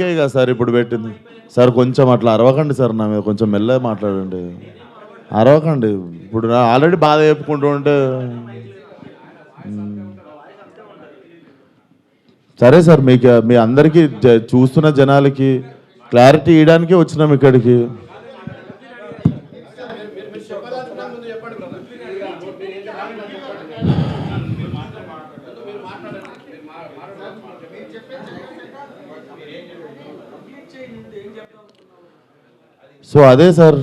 కదా సార్ ఇప్పుడు పెట్టింది సార్. కొంచెం అట్లా అరవకండి సార్, నా మీద కొంచెం మెల్లగా మాట్లాడండి. అరవకండి, ఇప్పుడు ఆల్రెడీ బాధ చెప్పుకుంటూ ఉంటే. సరే సార్, మీకు మీ అందరికీ చూస్తున్న జనాలకి క్లారిటీ ఇవ్వడానికి వచ్చినాం ఇక్కడికి. సో అదే సార్,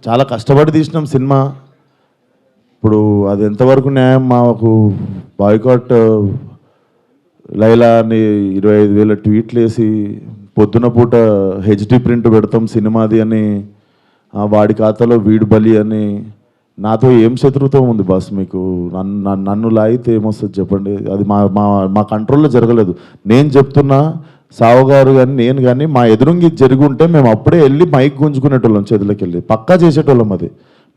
చాలా కష్టపడి తీసినాం సినిమా. ఇప్పుడు అది ఎంతవరకు న్యాయం? మాకు బాయ్కాట్ లైలా అని 25,000 ట్వీట్లు వేసి పొద్దున పూట హెచ్డి ప్రింట్ పెడతాం సినిమాది అని, వాడి ఖాతాలో వీడు బలి అని. నాతో ఏం శత్రుత్వం ఉంది బాస్ మీకు? నన్ను లాగితే ఏమొస్తుంది చెప్పండి? అది మా మా మా కంట్రోల్లో జరగలేదు. నేను చెప్తున్నా, సావుగారు కానీ నేను కానీ మా ఎదురుంగి జరుగుంటే మేము అప్పుడే వెళ్ళి మైక్ గుంజుకునేటోళ్ళం, చేతులకి వెళ్ళి పక్కా చేసేటోళ్ళం. అది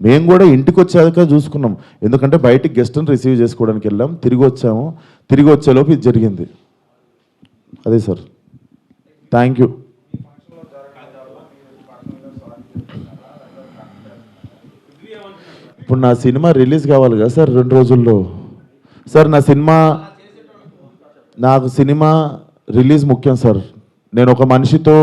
మేము కూడా ఇంటికి వచ్చాక చూసుకున్నాం, ఎందుకంటే బయటికి గెస్ట్ని రిసీవ్ చేసుకోవడానికి వెళ్ళాం, తిరిగి వచ్చాము. తిరిగి వచ్చేలోపు ఇది జరిగింది. అదే సార్, థ్యాంక్ యూ. ఇప్పుడు నా సినిమా రిలీజ్ కావాలి కదా సార్ 2 రోజుల్లో. సార్ నాకు సినిమా రిలీజ్ ముఖ్యం సార్. నేను ఒక మనిషితో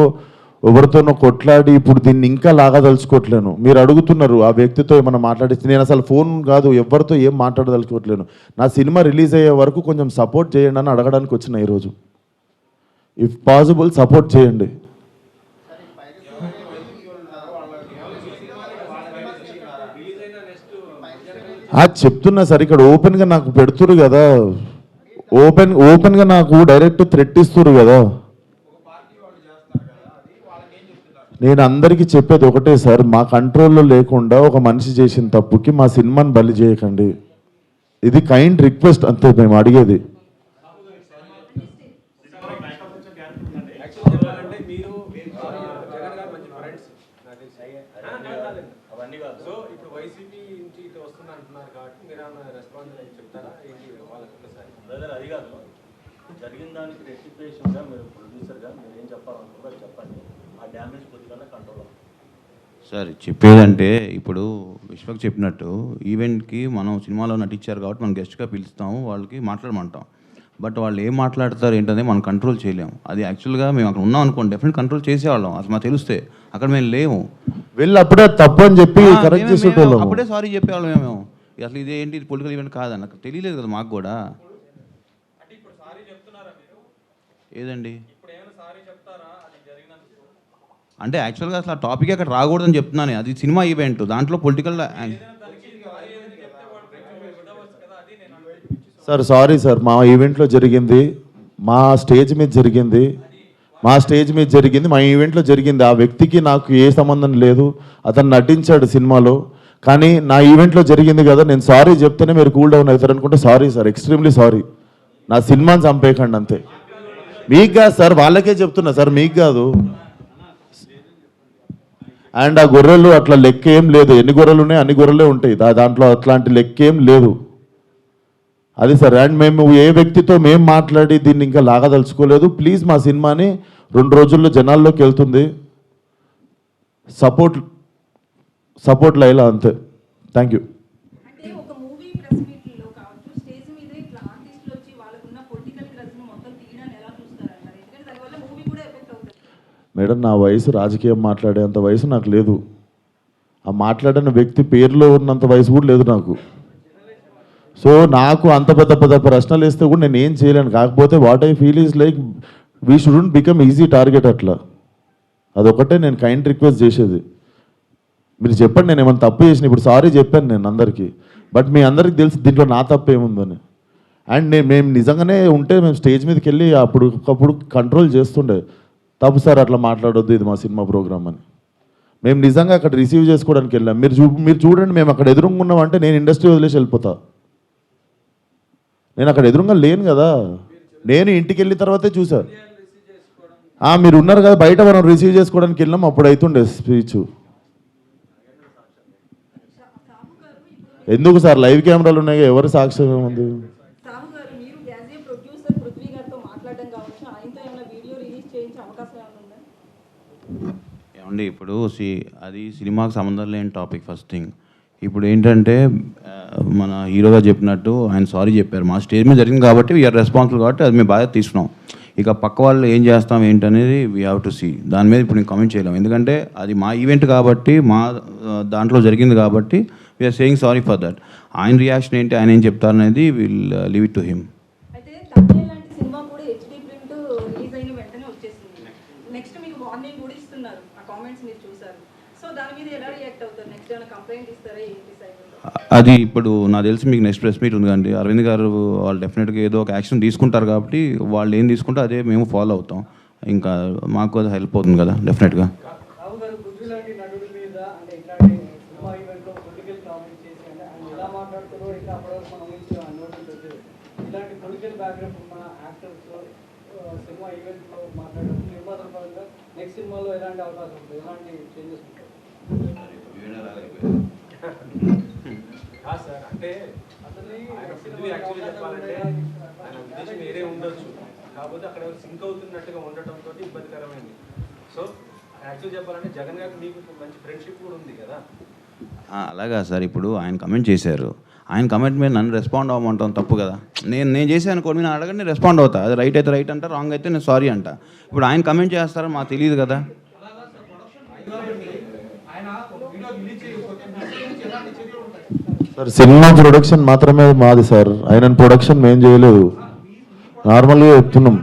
ఎవరితోనో కొట్లాడి ఇప్పుడు దీన్ని ఇంకా లాగదలుచుకోవట్లేను. మీరు అడుగుతున్నారు ఆ వ్యక్తితో ఏమైనా మాట్లాడిస్తే, నేను అసలు ఫోన్ కాదు ఎవరితో ఏం మాట్లాడదలుచుకోవట్లేను. నా సినిమా రిలీజ్ అయ్యే వరకు కొంచెం సపోర్ట్ చేయండి అని అడగడానికి వచ్చిన ఈరోజు. ఇఫ్ పాసిబుల్ సపోర్ట్ చేయండి. చెప్తున్నా సార్, ఇక్కడ ఓపెన్గా నాకు పెడుతురు కదా, ఓపెన్గా నాకు డైరెక్ట్ థ్రెట్ ఇస్తురు కదా. నేను అందరికీ చెప్పేది ఒకటే సార్, మా కంట్రోల్లో లేకుండా ఒక మనిషి చేసిన తప్పుకి మా సినిమాని బలి చేయకండి. ఇది కైండ్ రిక్వెస్ట్ అంతే మేము అడిగేది. జరిగిన దానికి రెక్టిఫికేషన్గా మీరు ప్రొడ్యూసర్గా మీరు ఏం చెప్పాలనుకుంటారో చెప్పండి. ఆ డ్యామేజ్ కొద్దిగా కంట్రోల్ సార్ చెప్పేదంటే, ఇప్పుడు విశ్వక్ చెప్పినట్టు ఈవెంట్కి మనం సినిమాలో నటించారు కాబట్టి మనం గెస్ట్గా పిలుస్తాము, వాళ్ళకి మాట్లాడమంటాం. బట్ వాళ్ళు ఏం మాట్లాడతారు ఏంటనే మనం కంట్రోల్ చేయలేము. అది యాక్చువల్గా మేము అక్కడ ఉన్నాం అనుకోండి, డెఫినెట్ కంట్రోల్ చేసేవాళ్ళం. అసలు మాకు తెలిస్తే అక్కడ మేము లేము, వెళ్ళి అప్పుడే తప్పు అని చెప్పి కరెక్ట్ చేసేటోళ్ళం, అప్పుడే సారీ చెప్పేవాళ్ళం. మేము అసలు ఇదేంటి పొలిటికల్ ఈవెంట్ కాదని నాకు తెలియలేదు కదా మాకు కూడా. ఏదండి అంటే యాక్చువల్గా అసలు ఆ టాపిక్ అక్కడ రాకూడదని చెప్తున్నాను. అది సినిమా ఈవెంట్, దాంట్లో పొలిటికల్. సార్ సారీ సార్, మా ఈవెంట్లో జరిగింది, మా స్టేజ్ మీద జరిగింది, మా ఈవెంట్లో జరిగింది. ఆ వ్యక్తికి నాకు ఏ సంబంధం లేదు, అతను నటించాడు సినిమాలో. కానీ నా ఈవెంట్లో జరిగింది కదా, నేను సారీ చెప్తేనే మీరు కూల్ డౌన్ అవుతారు అనుకుంటే సారీ సార్, ఎక్స్ట్రీమ్లీ సారీ. నా సినిమాని చంపేయకండి అంతే. మీకు కాదు సార్, వాళ్ళకే చెప్తున్నా సార్, మీకు కాదు. అండ్ ఆ గొర్రెలు అట్లా లెక్క ఏం లేదు, ఎన్ని గొర్రెలు ఉన్నాయి అన్ని గొర్రెలే ఉంటాయి, దాంట్లో అట్లాంటి లెక్క ఏం లేదు. అది సార్. అండ్ మేము ఏ వ్యక్తితో మేము మాట్లాడి దీన్ని ఇంకా లాగదలుచుకోలేదు. ప్లీజ్ మా సినిమాని 2 రోజుల్లో జనాల్లోకి వెళ్తుంది, సపోర్ట్ లైలా అంతే. Thank you. మేడం, నా వయసు రాజకీయం మాట్లాడేంత వయసు నాకు లేదు. ఆ మాట్లాడిన వ్యక్తి పేరులో ఉన్నంత వయసు కూడా లేదు నాకు. సో నాకు అంత పెద్ద ప్రశ్నలు వేస్తే కూడా నేను ఏం చేయలేను. కాకపోతే what I feel is like we shouldn't become easy target. అట్లా అదొకటే నేను కైండ్ రిక్వెస్ట్ చేసేది. మీరు చెప్పండి నేను ఏమైనా తప్పు చేసిన. ఇప్పుడు సారీ చెప్పాను నేను అందరికీ, బట్ మీ అందరికీ తెలుసు దీంట్లో నా తప్పు ఏముందని. అండ్ మేము నిజంగానే ఉంటే మేము స్టేజ్ మీదకి వెళ్ళి అప్పుడు కంట్రోల్ చేస్తుండే. తప్పు సార్, అట్లా మాట్లాడొద్దు, ఇది మా సినిమా ప్రోగ్రామ్ అని. మేము నిజంగా అక్కడ రిసీవ్ చేసుకోవడానికి వెళ్ళాం. మీరు చూడండి, మేము అక్కడ ఎదురుకున్నామంటే నేను ఇండస్ట్రీ వదిలేసి వెళ్ళిపోతా. నేను అక్కడ ఎదురుగా లేను కదా, నేను ఇంటికి వెళ్ళిన తర్వాతే చూసాను. మీరు ఉన్నారు కదా బయట, మనం రిసీవ్ చేసుకోవడానికి వెళ్ళాం, అప్పుడు అవుతుండే స్పీచ్. ఎందుకు సార్, లైవ్ కెమెరాలు ఉన్నాయి, ఎవరి సాక్ష్యం ఏముంది? సాహు గారు, మీరు యాజ్ ఏ ప్రొడ్యూసర్ పృథ్వీ గారితో మాట్లాడడం కావచ్చు, ఆయనతో ఏమైనా వీడియో రిలీజ్ చేయించే అవకాశం ఏమండి ఇప్పుడు అది సినిమాకి సంబంధం లేని టాపిక్ ఫస్ట్ థింగ్. ఇప్పుడు ఏంటంటే మన హీరోగా చెప్పినట్టు ఆయన సారీ చెప్పారు. మా స్టేజ్ మీద జరిగింది కాబట్టి వీఆర్ రెస్పాన్సిబుల్ కాబట్టి అది మేము బాగా తీసుకున్నాం. ఇక పక్క వాళ్ళు ఏం చేస్తాం ఏంటనేది వీ హ్యావ్ టు సీ. దాని మీద ఇప్పుడు నేను కామెంట్ చేయలేము, ఎందుకంటే అది మా ఈవెంట్ కాబట్టి మా దాంట్లో జరిగింది కాబట్టి we're saying sorry for that. ఆయన రియాక్షన్ ఏంటి, ఆయన ఏం చెప్తారనేది will leave it to him. అయితే తమిళ లాంటి సినిమా కూడా హెచ్డీ ప్రింట్ రిలీజ్ అయిన వెంటనే వచ్చేసింది. నెక్స్ట్ మీకు వార్నింగ్ కూడా ఇస్తున్నారు, ఆ కామెంట్స్ మీరు చూసారు. సో దాని మీద ఎలా రియాక్ట్ అవుతారు? నెక్స్ట్ ఏమైనా కంప్లైంట్ ఇస్తారా ఏంటి సైడ్? అది ఇప్పుడు నాకు తెలిసి మీకు నెక్స్ట్ ప్రెస్ మీట్ ఉంది కండి, అరవింద్ గారు వాళ్ళు డెఫినెట్గా ఏదో ఒక యాక్షన్ తీసుకుంటారు కాబట్టి వాళ్ళు ఏం తీసుకుంటే అదే మేము ఫాలో అవుతాం. ఇంకా మాకు అది హెల్ప్ అవుతుంది కదా డెఫినెట్గా. రావు గారు పృథ్వీ లాంటి నటుడి మీద అంటే ఇట్లాంటి సినిమా ఈవెంట్లో పొలిటికల్ కామెంట్ చేసి అంటే ఆయన ఎలా మాట్లాడుతారో ఇంకా అప్పటివరకు మనం నోటీస్ వచ్చేది. ఇలాంటి పొలిటికల్ బ్యాక్గ్రౌండ్ ఉన్న యాక్టర్స్ సినిమా ఈవెంట్లో మాట్లాడడం నిర్మాతల పరంగా నెక్స్ట్ సినిమాలో ఎలాంటి అవకాశం ఉంటుంది, ఎలాంటి చేంజెస్ ఉంటాయి? కాదు సార్, అంటే ఆయన పృథ్వీ యాక్చువల్లీ చెప్పాలంటే ఆయన ఉద్దేశం వేరే ఉండొచ్చు, కాకపోతే అక్కడ సింక్ అవుతున్నట్టుగా ఉండటంతో ఇబ్బందికరమైంది. సో యాక్చువల్ చెప్పాలంటే జగన్ గారికి మీకు మంచి ఫ్రెండ్షిప్ కూడా ఉంది కదా. అలాగా సార్, ఇప్పుడు ఆయన కమెంట్ చేశారు, ఆయన కమెంట్ మీద నన్ను రెస్పాండ్ అవ్వమంటాం తప్పు కదా. నేను చేశాను అనుకోండి, నేను అడగండి రెస్పాండ్ అవుతా. అది రైట్ అయితే రైట్ అంట, రాంగ్ అయితే నేను సారీ అంట. ఇప్పుడు ఆయన కమెంట్ చేస్తారో మాకు తెలియదు కదా. సార్ సినిమా ప్రొడక్షన్ మాత్రమే మాది సార్, ఆయన ప్రొడక్షన్ మేము చేయలేదు, నార్మల్గా చెప్తున్నాం.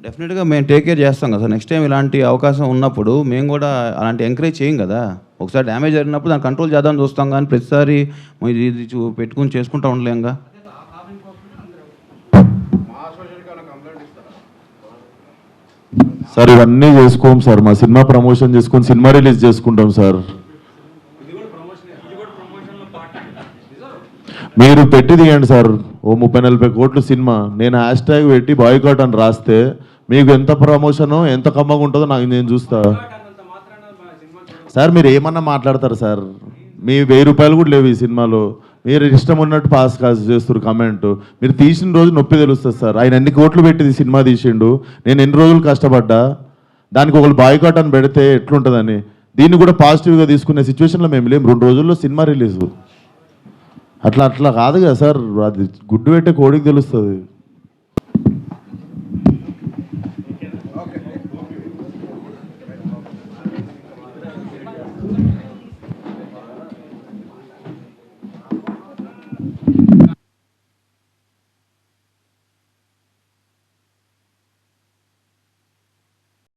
డెఫినెట్గా మేము టేక్ కేర్ చేస్తాం కదా సార్. నెక్స్ట్ టైం ఇలాంటి అవకాశం ఉన్నప్పుడు మేము కూడా అలాంటి ఎంకరేజ్ చేయం కదా. ఒకసారి డ్యామేజ్ జరిగినప్పుడు దాన్ని కంట్రోల్ చేద్దామని చూస్తాం, కానీ ప్రతిసారి ఇది పెట్టుకుని చేసుకుంటూ ఉండలేంగా. సార్ ఇవన్నీ చేసుకోం సార్, మా సినిమా ప్రమోషన్ చేసుకొని సినిమా రిలీజ్ చేసుకుంటాం సార్. మీరు పెట్టి తీయండి సార్, ఓ 30-40 కోట్లు సినిమా, నేను హ్యాష్ ట్యాగ్ పెట్టి బాయ్కాట్ అని రాస్తే మీకు ఎంత ప్రమోషను ఎంత కమ్మగా ఉంటుందో నేను చూస్తా సార్. మీరు ఏమన్నా మాట్లాడతారు సార్, మీ 1000 రూపాయలు కూడా లేవు ఈ సినిమాలో, మీరు ఇష్టం ఉన్నట్టు పాస్ చేస్తారు కమెంట్. మీరు తీసిన రోజు నొప్పి తెలుస్తుంది సార్. ఆయన ఎన్ని కోట్లు పెట్టింది సినిమా తీసిండు, నేను ఎన్ని రోజులు కష్టపడ్డా, దానికి ఒకళ్ళు బాయ్కాట్ అని పెడితే ఎట్లుంటుందని. దీన్ని కూడా పాజిటివ్గా తీసుకునే సిచ్యువేషన్లో మేము లేము. 2 రోజుల్లో సినిమా రిలీజు, అట్లా కాదు కదా సార్, అది గుడ్డు పెట్టే కోడికి తెలుస్తుంది.